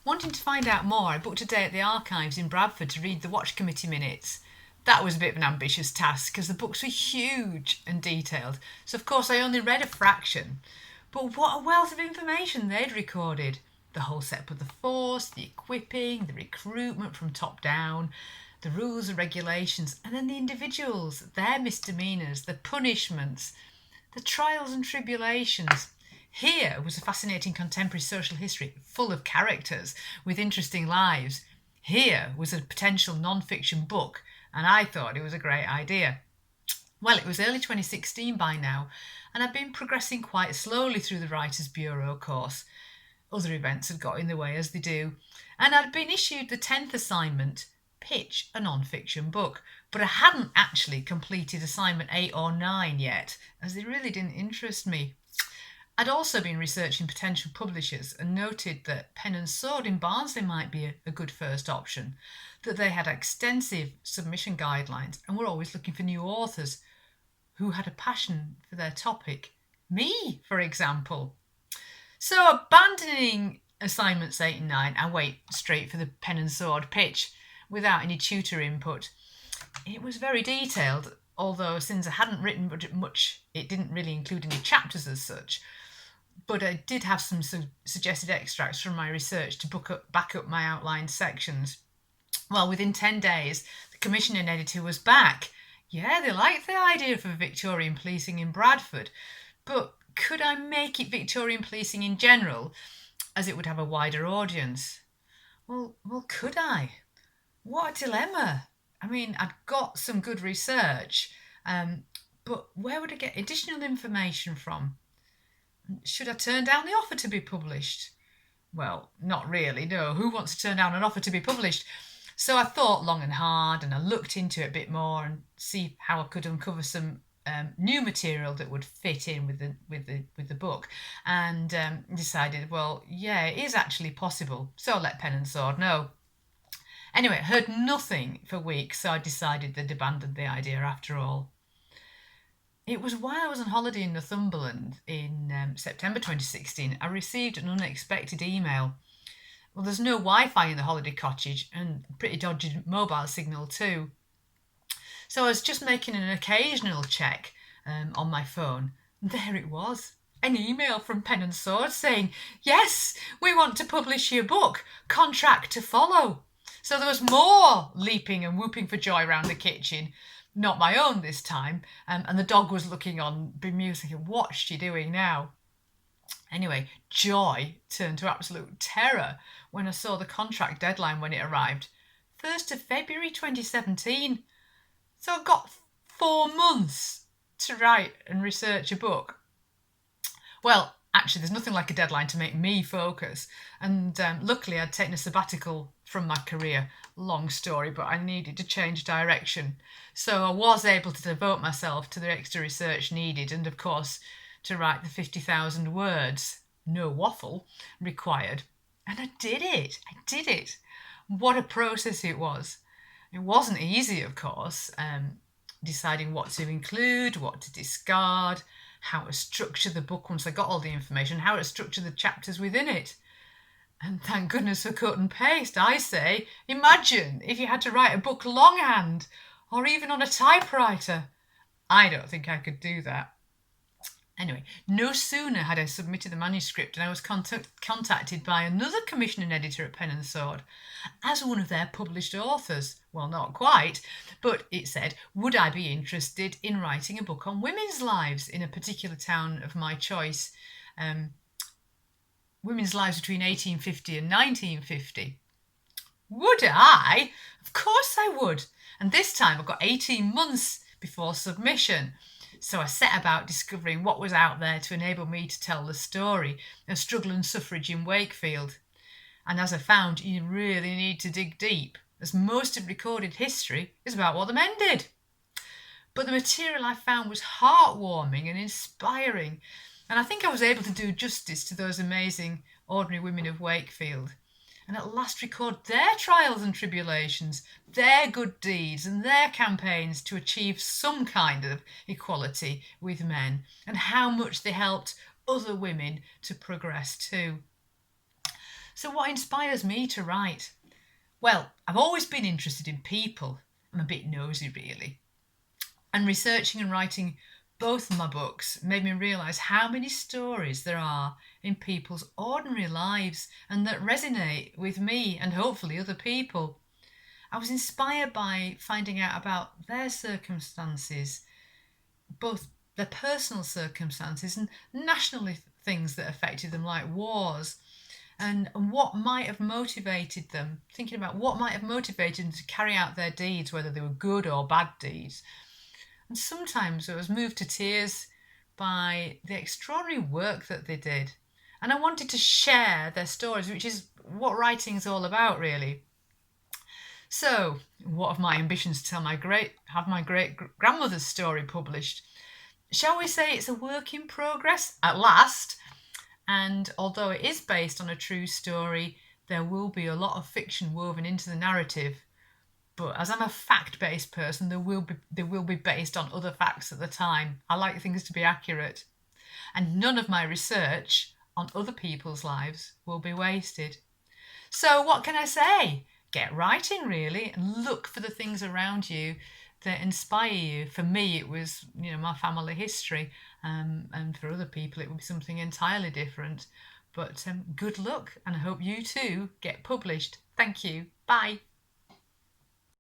wanting to find out more, I booked a day at the archives in Bradford to read the Watch Committee minutes. That was a bit of an ambitious task because the books were huge and detailed, so of course I only read a fraction. But what a wealth of information they'd recorded. The whole setup of the force, the equipping, the recruitment from top down, the rules and regulations, and then the individuals, their misdemeanours, the punishments, the trials and tribulations. Here was a fascinating contemporary social history full of characters with interesting lives. Here was a potential non-fiction book, and I thought it was a great idea. Well, it was early 2016 by now, and I'd been progressing quite slowly through the Writers' Bureau course. Other events had got in the way, as they do, and I'd been issued the 10th assignment, pitch a non-fiction book, but I hadn't actually completed assignment 8 or 9 yet, as they really didn't interest me. I'd also been researching potential publishers and noted that Pen and Sword in Barnsley might be a good first option, that they had extensive submission guidelines and were always looking for new authors who had a passion for their topic. Me, for example. So, abandoning assignments 8 and 9, I went straight for the Pen and Sword pitch without any tutor input. It was very detailed, although since I hadn't written much, it didn't really include any chapters as such. But I did have some suggested extracts from my research to back up my outlined sections. Well, within 10 days, the commissioning editor was back. Yeah, they liked the idea for Victorian policing in Bradford, but could I make it Victorian policing in general, as it would have a wider audience? Well, could I? What a dilemma. I mean, I'd got some good research, but where would I get additional information from? Should I turn down the offer to be published? Well, not really, no. Who wants to turn down an offer to be published? So I thought long and hard, and I looked into it a bit more and see how I could uncover some new material that would fit in with the book, and decided, well, yeah, it is actually possible. So I let Pen and Sword know. Anyway, heard nothing for weeks, so I decided they'd abandoned the idea after all. It was while I was on holiday in Northumberland in September 2016, I received an unexpected email. Well, there's no Wi-Fi in the holiday cottage and pretty dodgy mobile signal too. So I was just making an occasional check on my phone. And there it was, an email from Pen and Sword saying, yes, we want to publish your book, contract to follow. So there was more leaping and whooping for joy around the kitchen. Not my own this time, and the dog was looking on, bemused, thinking, what's she doing now? Anyway, joy turned to absolute terror when I saw the contract deadline when it arrived. 1st of February 2017. So I've got 4 months to write and research a book. Well, actually, there's nothing like a deadline to make me focus. And luckily, I'd taken a sabbatical from my career. Long story, but I needed to change direction. So I was able to devote myself to the extra research needed and, of course, to write the 50,000 words, no waffle, required. And I did it. What a process it was. It wasn't easy, of course, deciding what to include, what to discard, how to structure the book once I got all the information, how to structure the chapters within it. And thank goodness for cut and paste, I say. Imagine if you had to write a book longhand or even on a typewriter. I don't think I could do that. Anyway, no sooner had I submitted the manuscript and I was contacted by another commissioning editor at Pen and Sword as one of their published authors. Well, not quite, but it said, would I be interested in writing a book on women's lives in a particular town of my choice? Women's lives between 1850 and 1950. Would I? Of course I would. And this time I've got 18 months before submission. So I set about discovering what was out there to enable me to tell the story of struggle and suffrage in Wakefield. And as I found, you really need to dig deep, as most of recorded history is about what the men did. But the material I found was heartwarming and inspiring, and I think I was able to do justice to those amazing ordinary women of Wakefield, and at last record their trials and tribulations, their good deeds and their campaigns to achieve some kind of equality with men, and how much they helped other women to progress too. So, what inspires me to write? Well, I've always been interested in people. I'm a bit nosy, really. And researching and writing both of my books made me realise how many stories there are in people's ordinary lives and that resonate with me and hopefully other people. I was inspired by finding out about their circumstances, both their personal circumstances and national things that affected them, like wars, and what might have motivated them, thinking about what might have motivated them to carry out their deeds, whether they were good or bad deeds. And sometimes I was moved to tears by the extraordinary work that they did. And I wanted to share their stories, which is what writing is all about, really. So, what of my ambitions to have my great grandmother's story published? Shall we say it's a work in progress at last? And although it is based on a true story, there will be a lot of fiction woven into the narrative. But as I'm a fact-based person, they will be based on other facts at the time. I like things to be accurate. And none of my research on other people's lives will be wasted. So what can I say? Get writing, really, and look for the things around you that inspire you. For me, it was, my family history, and for other people, it would be something entirely different. But good luck, and I hope you too get published. Thank you. Bye.